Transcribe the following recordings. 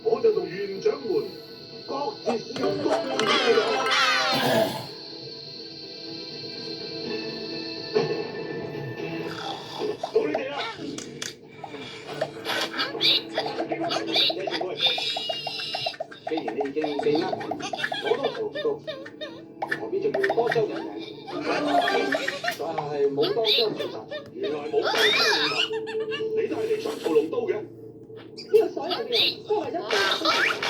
我就同園長們各自笑各自嘅樣。到你哋啦！既然你已經被呃，我都做唔到，何必仲要多收人命？就係冇多張其實，原來冇多張你都係嚟搶屠龍刀嘅。呢個所有嘅人都為咗屠龍刀，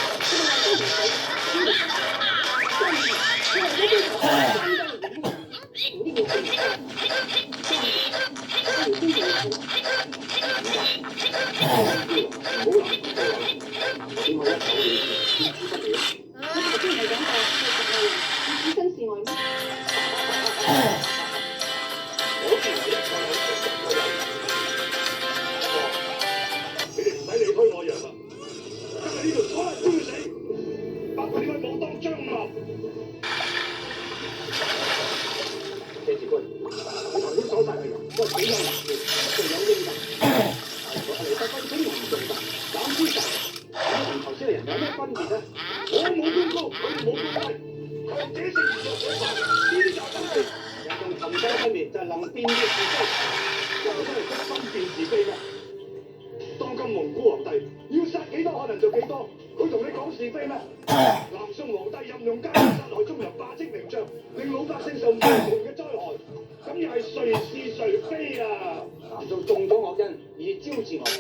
當今蒙古皇帝要殺幾多可能就幾多，佢同你講是非咩？南宋皇帝任用奸臣殺害中原霸職名將，令老百姓受無窮嘅災害，咁又係誰是誰非啊？南宋中咗惡因，以招致惡行，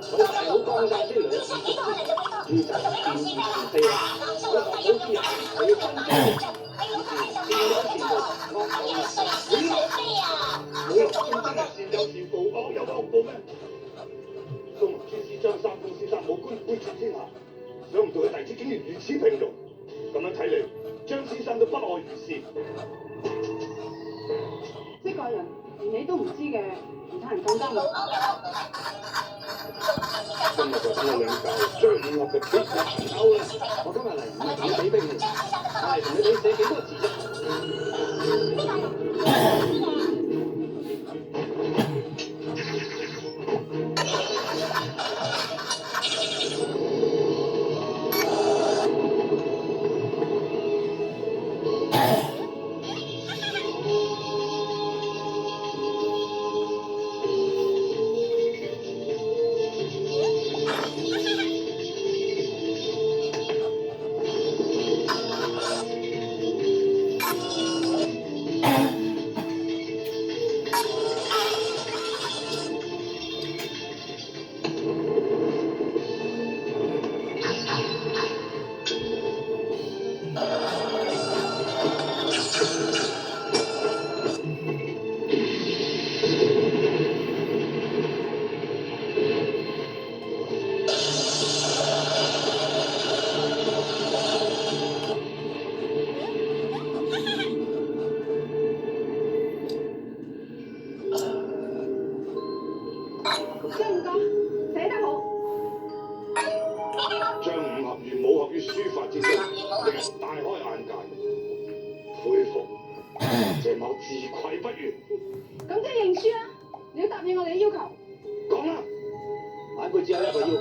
所以大好江山之類嘅自足之術，呢就係變是是非啦。佢學好之人就要分清，以是善有善報，惡有惡報。冇人算真係善有善報，惡有惡報咩？宋朱師張三豐先生武官貫徹天下，想唔到佢弟子竟然如此平庸。咁樣睇嚟，張先生都不外如是。識個人連你都唔知嘅，其他人更加唔知。今日就等我兩嚿將五岳嘅鐵骨行勾啦！我今日嚟唔係點俾兵你，係同你哋寫幾多字啫？大開眼界，佩服謝某自愧不如。咁即係認輸啦！你要答應我哋嘅要求。講啦，晚輩只有一個要求，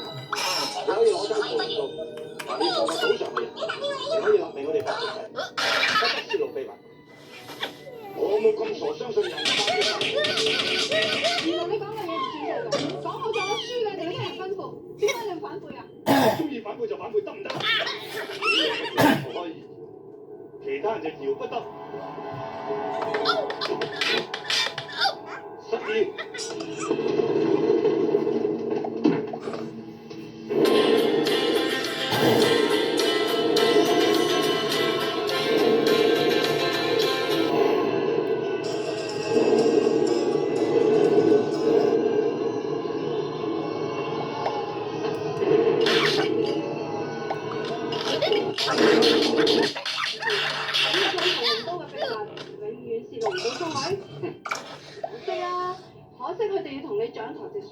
你可以攞張屠龍刀，你放個島上嘅人，你可以勒令我哋發出嚟，不得泄露秘密。我冇咁傻，相信人原來你講嘅嘢唔算數嘅，講好咗我輸嘅就一人吩咐，點解你唔反悔啊？中意反悔就反悔，得唔得？可以，其他人就搖不得。失憶。可惜佢哋要同你掌台隻船。